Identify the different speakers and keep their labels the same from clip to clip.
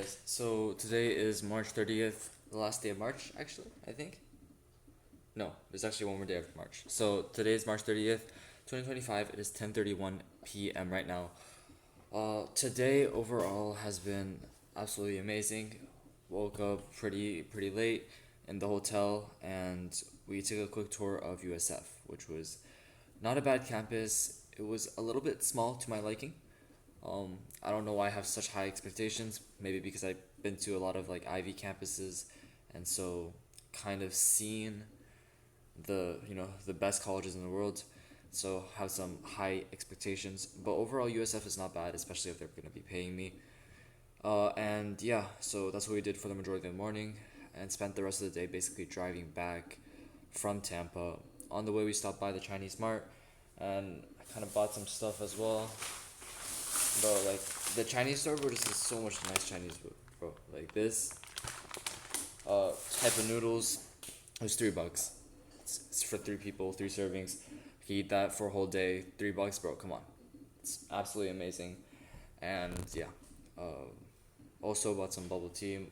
Speaker 1: guys. So today is March 30th, the last day of March, actually, I think. No, there's actually one more day after March. So today is March 30th, 2025. It is 10:31 p.m. right now. Today overall has been absolutely amazing. Woke up pretty late in the hotel and we took a quick tour of USF, which was not a bad campus. It was a little bit small to my liking. I don't know why I have such high expectations. Maybe because I've been to a lot of like Ivy campuses, and so kind of seen the best colleges in the world. So have some high expectations. But overall, USF is not bad, especially if they're gonna be paying me. And yeah, so that's what we did for the majority of the morning, and spent the rest of the day basically driving back from Tampa. On the way, we stopped by the Chinese Mart, and I kind of bought some stuff as well. Bro, like the Chinese store, bro, just is so much nice Chinese food, bro. Like this type of noodles, it was $3. It's for three people, three servings. You can eat that for a whole day. $3, bro. Come on, it's absolutely amazing. And yeah, uh, also bought some bubble tea,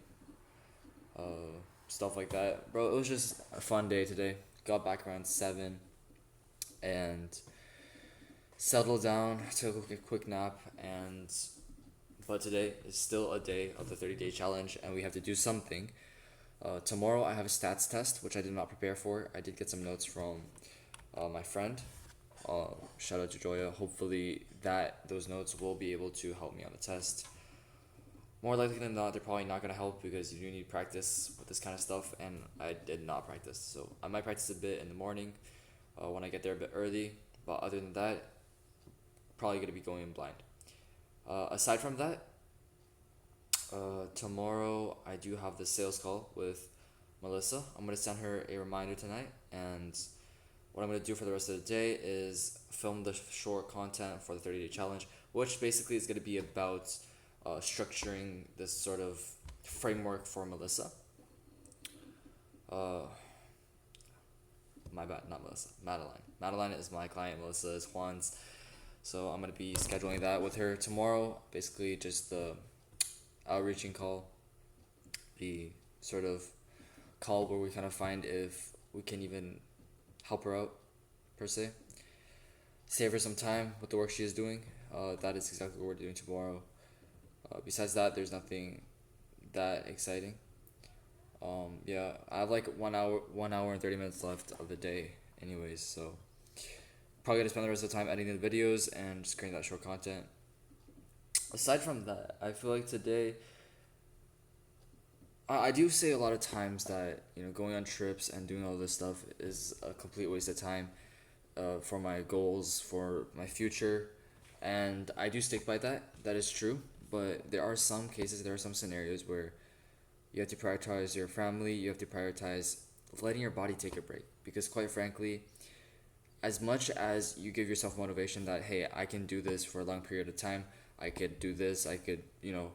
Speaker 1: stuff like that, bro. It was just a fun day today. Got back around 7 and settled down, took a quick nap, and but today is still a day of the 30-day challenge, and we have to do something. Tomorrow I have a stats test, which I did not prepare for. I did get some notes from my friend. Shout out to Joya. Hopefully that those notes will be able to help me on the test. More likely than not, they're probably not gonna help because you do need practice with this kind of stuff, and I did not practice. So I might practice a bit in the morning, when I get there a bit early. But other than that, probably gonna be going in blind. Aside from that, tomorrow I do have the sales call with Melissa. I'm gonna send her a reminder tonight, and what I'm gonna do for the rest of the day is film the short content for the 30-day challenge, which basically is gonna be about structuring this sort of framework for Melissa. Uh, my bad, not Melissa. Madeline. Madeline is my client. Melissa is Juan's. So I'm gonna be scheduling that with her tomorrow. Basically, just the outreaching call, the sort of call where we kind of find if we can even help her out, per se. Save her some time with the work she is doing. That is exactly what we're doing tomorrow. Besides that, there's nothing that exciting. Yeah, I have like 1 hour and 30 minutes left of the day, anyways. So probably gonna spend the rest of the time editing the videos and just creating that short content. Aside from that, I feel like today I do say a lot of times that going on trips and doing all this stuff is a complete waste of time, for my goals for my future, and I do stick by that. That is true, but there are some cases, there are some scenarios where you have to prioritize your family. You have to prioritize letting your body take a break, because quite frankly, as much as you give yourself motivation that hey, I can do this for a long period of time, I could do this, I could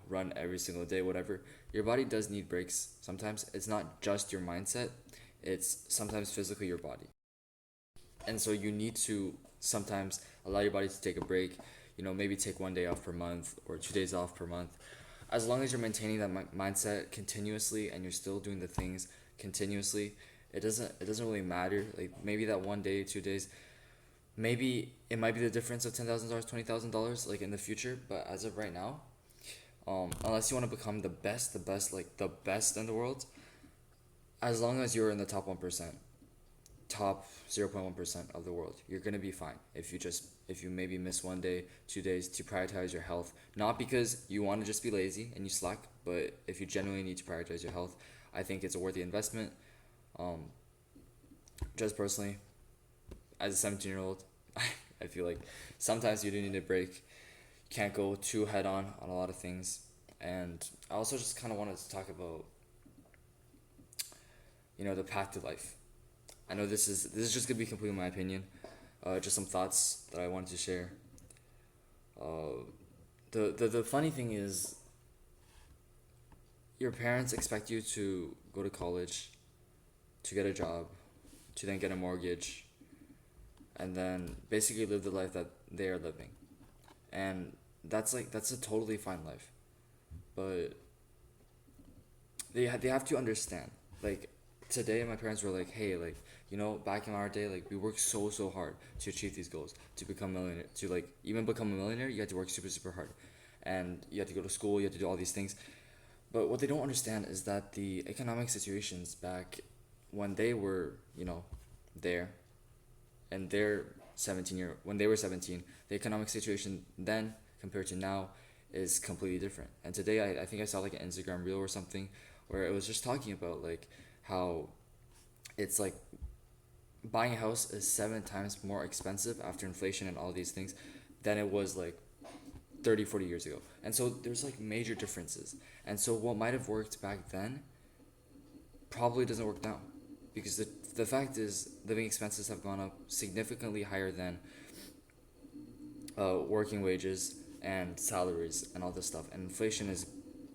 Speaker 1: run every single day, whatever, your body does need breaks sometimes. It's not just your mindset, it's sometimes physically your body. And so you need to sometimes allow your body to take a break. Maybe take 1 day off per month or 2 days off per month. As long as you're maintaining that mindset continuously and you're still doing the things continuously, it doesn't really matter. Like maybe that 1 day, 2 days, maybe it might be the difference of $10,000, $20,000, like in the future. But as of right now, unless you want to become like the best in the world, as long as you're in the top 1%, top 0.1% of the world, you're gonna be fine. If you maybe miss 1 day, 2 days to prioritize your health, not because you want to just be lazy and you slack, but if you genuinely need to prioritize your health, I think it's a worthy investment. Um, just personally, as a 17-year-old, I feel like sometimes you do need a break. You can't go too head on a lot of things. And I also just kind of wanted to talk about the path to life. I know this is just gonna be completely my opinion, just some thoughts that I wanted to share. Uh, the funny thing is, your parents expect you to go to college, to get a job, to then get a mortgage, and then basically live the life that they are living, and that's a totally fine life. But they have to understand. Like today, my parents were like, "Hey, like back in our day, like we worked so hard to achieve these goals, to become millionaire, to like even become a millionaire, you had to work super hard, and you had to go to school, you had to do all these things." But what they don't understand is that the economic situations back when they were, there, and when they were 17, the economic situation then compared to now is completely different. And today I think I saw like an Instagram reel or something where it was just talking about like how it's like buying a house is 7 times more expensive after inflation and all these things than it was like 30, 40 years ago. And so there's like major differences. And so what might have worked back then probably doesn't work now, because the fact is living expenses have gone up significantly higher than working wages and salaries and all this stuff, and inflation is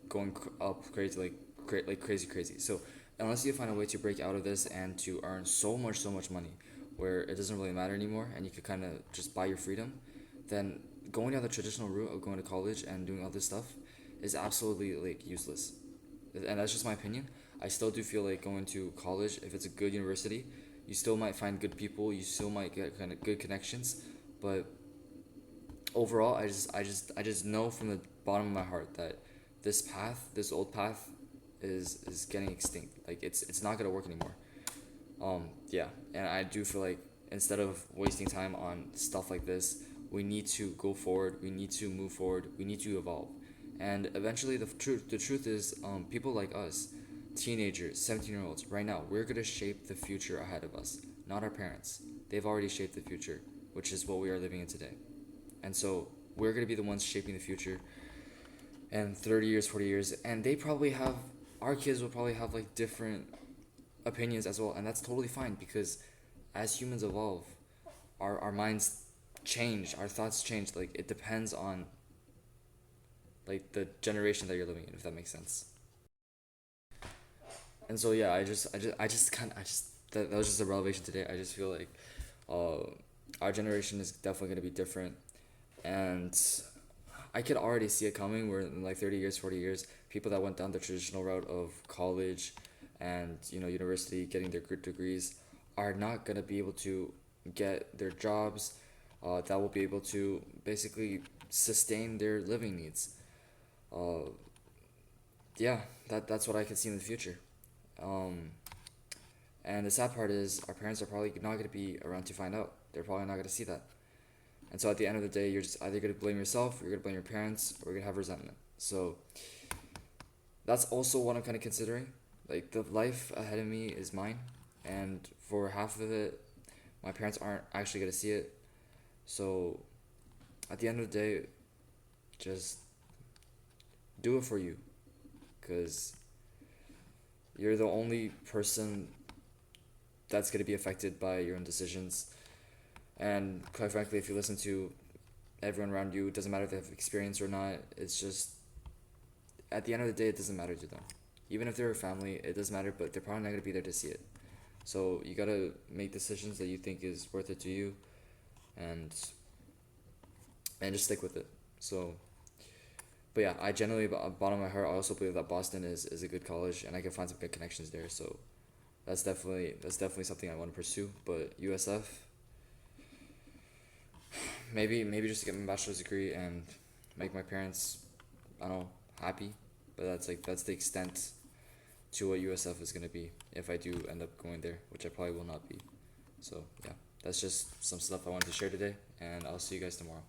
Speaker 1: going up crazy, like crazy. So unless you find a way to break out of this and to earn so much money where it doesn't really matter anymore and you could kind of just buy your freedom, then going down the traditional route of going to college and doing all this stuff is absolutely like useless. And that's just my opinion. I still do feel like going to college, if it's a good university, you still might find good people, you still might get kind of good connections, but overall, I just know from the bottom of my heart that this old path, is getting extinct. Like it's not gonna work anymore. Yeah, and I do feel like instead of wasting time on stuff like this, we need to go forward. We need to move forward. We need to evolve, and eventually, the truth is, people like us, teenagers, 17-year-olds, right now, we're gonna shape the future ahead of us, not our parents. They've already shaped the future, which is what we are living in today. And so we're going to be the ones shaping the future and 30 years, 40 years. And our kids will probably have like different opinions as well. And that's totally fine, because as humans evolve, our minds change, our thoughts change. Like it depends on like the generation that you're living in, if that makes sense. And so yeah, that was just a revelation today. I just feel like uh, our generation is definitely going to be different, and I could already see it coming. Where in like 30 years, 40 years, people that went down the traditional route of college and university, getting their good degrees, are not gonna be able to get their jobs that will be able to basically sustain their living needs. Uh, yeah, that's what I can see in the future. Um, and the sad part is our parents are probably not gonna be around to find out. They're probably not gonna see that. And so at the end of the day, you're just either going to blame yourself, or you're going to blame your parents, or you're going to have resentment. So that's also what I'm kind of considering. Like the life ahead of me is mine, and for half of it, my parents aren't actually going to see it. So at the end of the day, just do it for you, because you're the only person that's going to be affected by your own decisions. And quite frankly, if you listen to everyone around you, it doesn't matter if they have experience or not. It's just, at the end of the day, it doesn't matter to them. Even if they're a family, it doesn't matter, but they're probably not going to be there to see it. So you gotta make decisions that you think is worth it to you, and just stick with it. So, but yeah, I generally, bottom of my heart, I also believe that Boston is a good college, and I can find some good connections there. So that's definitely something I want to pursue. But USF, maybe just to get my bachelor's degree and make my parents, I don't know, happy. But that's the extent to what USF is gonna be if I do end up going there, which I probably will not be. So yeah, that's just some stuff I wanted to share today, and I'll see you guys tomorrow.